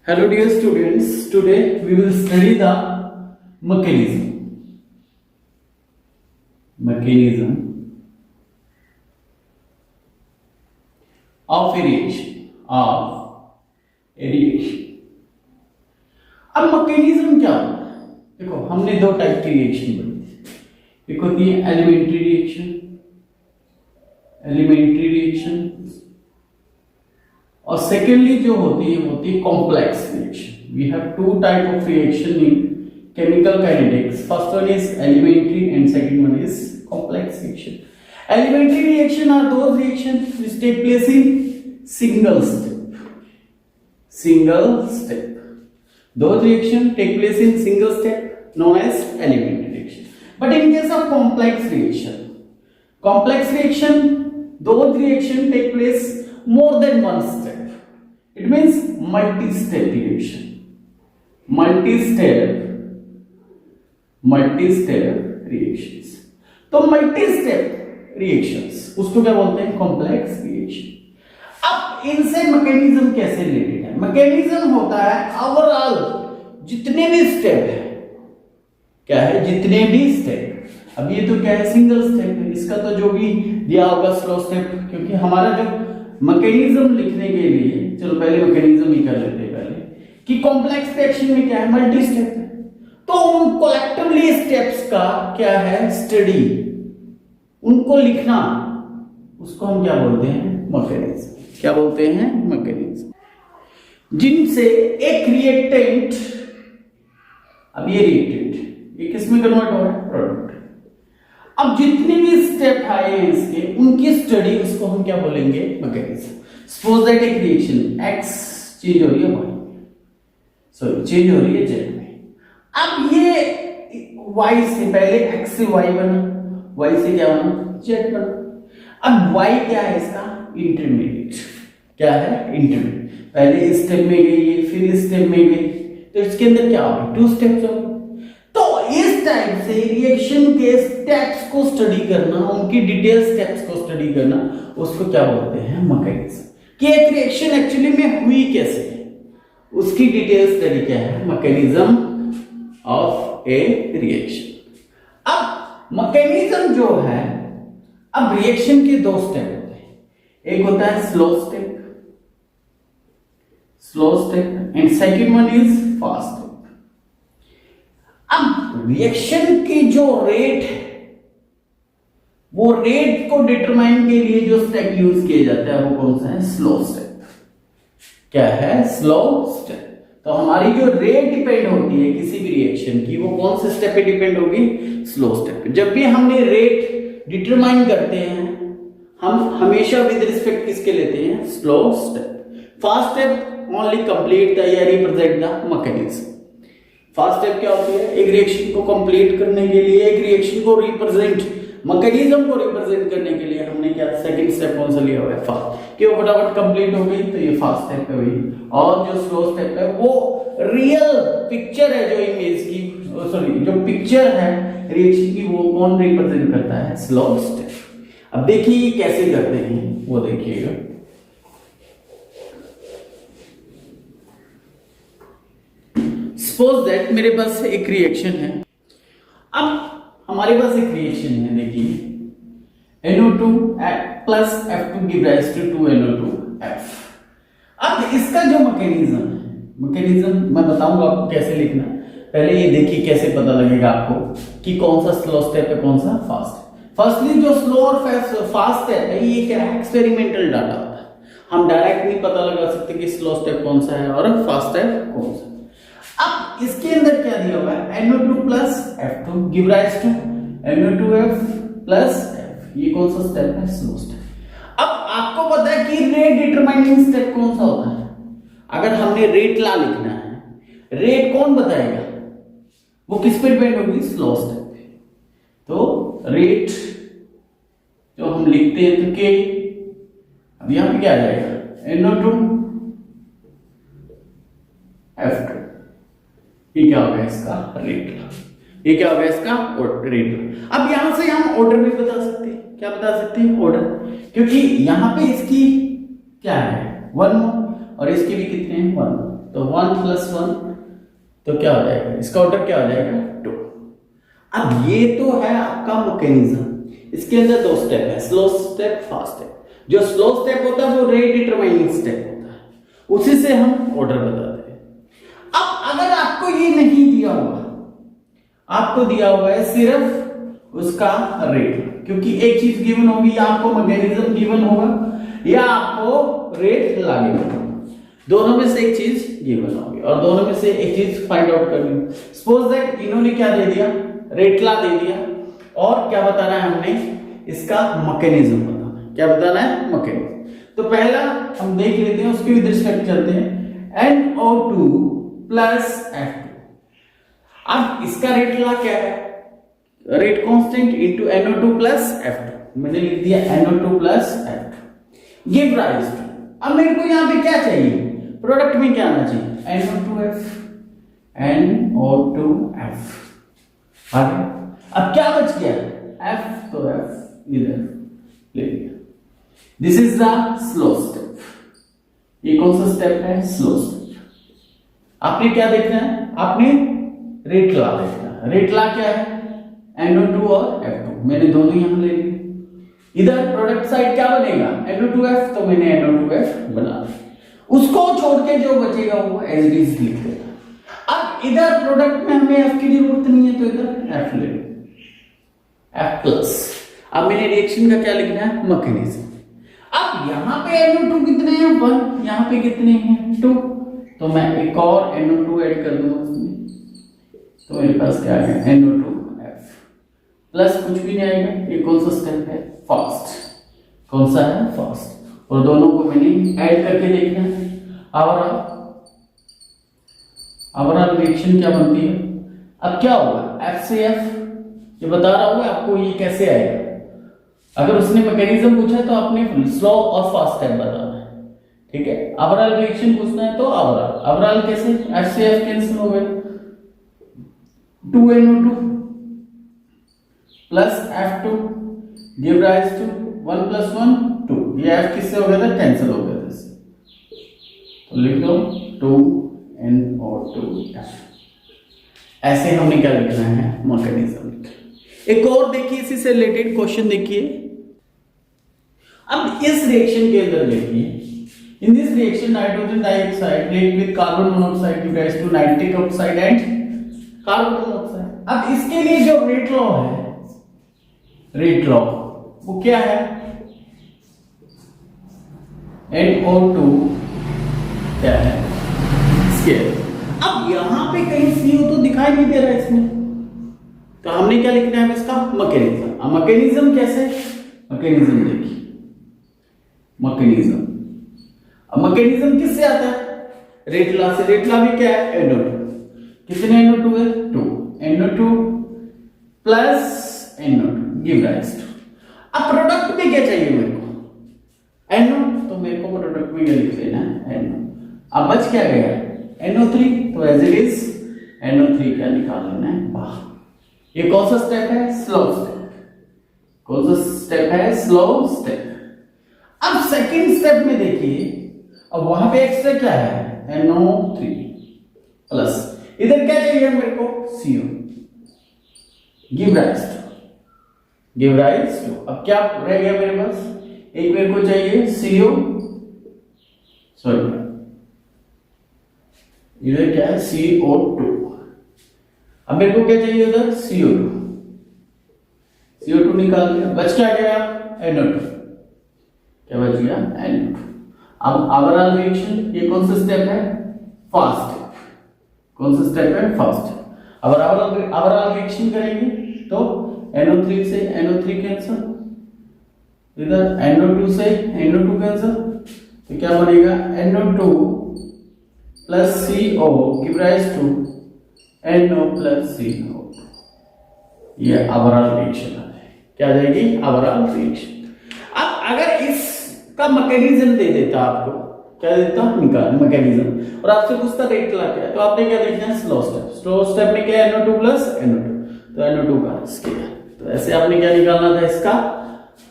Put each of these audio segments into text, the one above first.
Hello dear students, today we will study the mechanism of reaction अब mechanism क्या होता है? देखो हमने दो टाइप की रिएक्शन पढ़ी। एक होती है एलिमेंट्री रिएक्शन और सेकेंडली जो होती है complex reaction. We have two type of reaction in chemical kinetics. First one is elementary and second one is complex reaction. Elementary reaction are those reactions which take place in single step. Those reactions take place in single step known as elementary reaction. But in case of complex reaction, those reactions take place more than one step. It means multi-step reaction. Multi-step reactions. तो multi-step reactions उसको क्या बोलते हैं? Complex reaction. अब इनसे mechanism कैसे related है? Mechanism होता है ओवरऑल जितने भी स्टेप है, क्या है? जितने भी स्टेप। अब ये तो क्या है? सिंगल स्टेप है। इसका तो जो भी दिया होगा स्लो स्टेप, क्योंकि हमारा जो मैकेनिज्म लिखने के लिए, चलो पहले मैकेनिज्म ही कर लेते हैं पहले, कि कॉम्प्लेक्स रिएक्शन में क्या है? मल्टी स्टेप है। तो उन कलेक्टिवली स्टेप्स का क्या है? स्टडी, उनको लिखना, उसको हम क्या बोलते हैं? मैकेनिज्म। क्या बोलते हैं? मैकेनिज्म। जिनसे एक रिएक्टेंट, अब ये रिएक्टेंट ये किसमें कन्वर्ट हो रहा है? प्रोडक्ट। अब जितने भी स्टेप आए हैं इसके, उनकी स्टडी, उसको हम क्या बोलेंगे? मैकेनिज्म। सपोज दैट एक रिएक्शन एक्स चेंज हो रही है वाई, सॉरी चेंज हो रही है जेड में। अब ये वाई से पहले एक्स से वाई बना, वाई से क्या बना? जेड बना। अब वाई क्या है इसका? इंटरमीडिएट। क्या है? इंटरमीडिएट। पहले इस स्टेप में गई, फिर इस स्टेप में गई, तो इसके अंदर क्या होगा? टू स्टेप्स होंगे। तो इस टाइप से रिएक्शन के स्टेप्स को स्टडी करना, उनकी डिटेल स्टेप्स को स्टडी करना, उसको क्या बोलते हैं? मैकेनिज्म। कि एक रिएक्शन एक्चुअली में हुई कैसे, उसकी डिटेल स्टडी क्या है? Mechanism of A reaction. अब मैकेनिज्म जो है, अब रिएक्शन के दो स्टेप होते हैं। एक होता है slow step and second one is fast step. अब रिएक्शन की जो रेट है, वो रेट को डिटरमाइन के लिए जो स्टेप यूज किया जाता है वो कौन सा है? Slow step. क्या है? Slow step. तो हमारी जो रेट डिपेंड होती है किसी भी रिएक्शन की, वो कौन से स्टेप पे डिपेंड होगी? स्लो स्टेप पे। जब भी हमने रेट डिटरमाइन करते हैं, हम हमेशा विद रिस्पेक्ट किसके लेते हैं? Slow step. Fast step only complete the या represent the mechanism. Fast step क्या होती है? एक रिएक्शन को कंप्लीट करने के लिए, एक रिएक्शन को रिप्रेजेंट, मैकेनिज्म को रिप्रेजेंट करने के लिए हमने क्या सेकंड स्टेप कौन सा लिया हुआ है? फास्ट। कि वो फटाफट कंप्लीट हो गई, तो ये फास्ट स्टेप है वही। और जो स्लो स्टेप है वो रियल पिक्चर है, जो इमेज की, सॉरी जो पिक्चर है रिएक्शन की, वो कौन रिप्रेजेंट करता है? Slow step. अब देखिए कैसे करते हैं, वो देखिएगा। सपोज दैट मेरे पास एक रिएक्शन है। अब हमारे पास एक रिएक्शन है, देखिए NO2 plus F2 give rise to 2NO2F। अब इसका जो मैकेनिज्म मैं बताऊंगा आपको कैसे लिखना। पहले ये देखिए कैसे पता लगेगा आपको कि कौन सा स्लो स्टेप है, कौन सा फास्ट। फर्स्टली जो स्लो और फास्ट स्टेप है, ये क्या है? एक्सपेरिमेंटल डाटा होता है। हम डायरेक्ट नहीं पता लगा सकते कि स्लो स्टेप कौन सा है और फास्ट स्टेप कौन सा है। अब इसके अंदर क्या दिया हुआ है? NO2 plus F2 give rise to NO2F plus F। ये कौन सा स्टेप है? Slow step. अब आपको पता है कि रेट डिटरमाइनिंग स्टेप कौन सा होता है? अगर हमने रेट ला लिखना है, रेट कौन बताएगा? वो किस पे डिपेंड होगी? स्लो स्टेप पे। तो रेट जो हम लिखते हैं तो K, अब यहां पे क्या आ जाएगा? NO2 F2। ये क्या होगा? इसका रेट। ये क्या होगा? इसका रेट। अब यहां से हम ऑर्डर भी बता सकते हैं। क्या बता सकते हैं? ऑर्डर। क्योंकि यहां पे इसकी क्या है? 1 मोल और इसकी भी कितने हैं? 1 मोल। तो 1 + 1 तो क्या हो जाएगा, इसका ऑर्डर क्या हो जाएगा 2। अब ये तो है आपका मैकेनिज्म, इसके अंदर 2 स्टेप है, स्लो स्टेप, फास्ट स्टेप। जो स्लो स्टेप होता है वो रेट डिटरमाइनिंग स्टेप होता है, उसी से हम ऑर्डर बताते हैं। अब अगर आपको ये नहीं दिया हुआ, आपको दिया हुआ है सिर्फ उसका रेट, क्योंकि एक चीज गिवन होगी, या आपको मैकेनिज्म गिवन होगा या आपको रेट लागेगा, दोनों में से एक चीज गिवन होगी और दोनों में से एक चीज फाइंड आउट करनी है। सपोज दैट इन्होंने क्या दे दिया, रेट ला दे दिया, और क्या बताना है हमने, इसका मैकेनिज्म बताना है। क्या बताना है, मैकेनिज्म। तो पहला हम देख लेते हैं, उसके विद रिस्पेक्ट चलते हैं, NO2 + F2। अब इसका रेट ला क्या है, rate constant into NO2 + F2। मैंने लिख दिया NO2 + F2 give rise to. अब मेरे को यहां पे क्या चाहिए, प्रोडक्ट में क्या आना चाहिए, NO2F, NO2F। आगे अब क्या बच गया, F, तो F इधर ले लिया। This is the slow step. ये कौन सा स्टेप है, स्लो स्टेप। आपने क्या देखना है, आपने रेट ला देखना है। रेट ला क्या है, NO2 और F2, मैंने दोनों यहां ले लिए। इधर प्रोडक्ट साइड क्या बनेगा, NO2F, तो मैंने NO2F बना दिया। उसको छोड़ के जो बचेगा वो एज इट इज लिख देगा। अब इधर प्रोडक्ट में हमें F की जरूरत नहीं है, तो इधर F ले लो, F+। अब मैंने रिएक्शन का क्या लिखना है, मैकेनिज्म। अब यहां पे NO2 कितने हैं, 1, यहां पे कितने हैं, 2, तो मैं एक और NO2 ऐड कर दूंगा उसमें, तो मेरे पास क्या आ गया, NO2F प्लस कुछ भी नहीं आएगा। ये कौन सा स्टेप है, फास्ट। कौन सा है, फास्ट। और दोनों को मैंने ऐड करके देखना है। ओवरऑल रिएक्शन क्या बनती है, अब क्या होगा, F से F, ये बता रहा हूं आपको ये कैसे आएगा। अगर उसने मैकेनिज्म पूछा है तो आपने स्लो और फास्ट स्टेप बताना है, ठीक है। ओवरऑल रिएक्शन पूछना है तो ओवरऑल कैसे, F से F कैंसिल हो गया, 2NO2 + F2 give rise to 1 + 1 2। ये F किससे हो गया था, कैंसिल हो गया था इससे, तो लिख लो 2NO2F। ऐसे हमने क्या लिखना है, मैकेनिज्म। एक और देखिए, इसी से रिलेटेड क्वेश्चन देखिए। अब इस रिएक्शन के अंदर देखिए, in this reaction nitrogen dioxide react with carbon monoxide give rise to nitric oxide and carbon monoxide. अब इसके लिए जो रेट लॉ है, रेट लॉ वो क्या है, NO2 क्या है, स्केल। अब यहां पे कहीं CO तो दिखाई नहीं दे रहा है इसमें, तो हमने क्या लिखना है इसका, मैकेनिज्म। अब मैकेनिज्म कैसे, मैकेनिज्म देखिए, मैकेनिज्म। अब मैकेनिज्म किससे आता है, रेट लॉ से। रेट लॉ भी क्या है, NO2, कितने NO2 है, 2, NO2 + NO2 give rise to. अब प्रोडक्ट में क्या चाहिए मेरे को, NO, तो मेरे को प्रोडक्ट में क्या लिख लेना है, NO। अब बच क्या गया, NO3, तो एज इट इज NO3 क्या निकाल लेना है बाहर। ये कौन सा स्टेप है, स्लो स्टेप। कौन सा स्टेप है, स्लो स्टेप। अब सेकंड स्टेप में देखिए, अब वहां पे एक्स्ट्रा क्या है, NO3 प्लस, इधर क्या चाहिए मेरे को, CO give rise to, give rise to. अब क्या रह गया मेरे पास, एक मेरे को चाहिए CO, सॉरी इधर क्या है, CO2। अब मेरे को क्या चाहिए उधर, CO2, CO2 निकाल दिया, बच क्या गया, NO2, क्या बच गया, NO2। अब ओवरऑल रिएक्शन, ये कौन सा स्टेप है, फास्ट स्टेप। कौन सा स्टेप है, फास्ट। अब ओवरऑल रिएक्शन करेंगे तो NO3 से NO3 कैंसिल, इधर NO2 से NO2 कैंसिल, तो क्या बनेगा, NO2 + CO give rise to NO + CO। ये ओवरऑल रिएक्शन है, क्या आ जाएगी, ओवरऑल रिएक्शन। अब अगर इसका मैकेनिज्म दे देता आपको, क्या देता निकाल मैकेनिज्म, और आपसे पूछता रेट ला क्या, तो आपने क्या देखना है, स्लो स्टेप। स्लो स्टेप में क्या है, NO2 + NO2, तो NO2 का स्केल। तो ऐसे आपने क्या निकालना था, इसका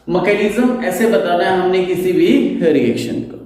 मैकेनिज्म ऐसे बताना है हमने किसी भी रिएक्शन को।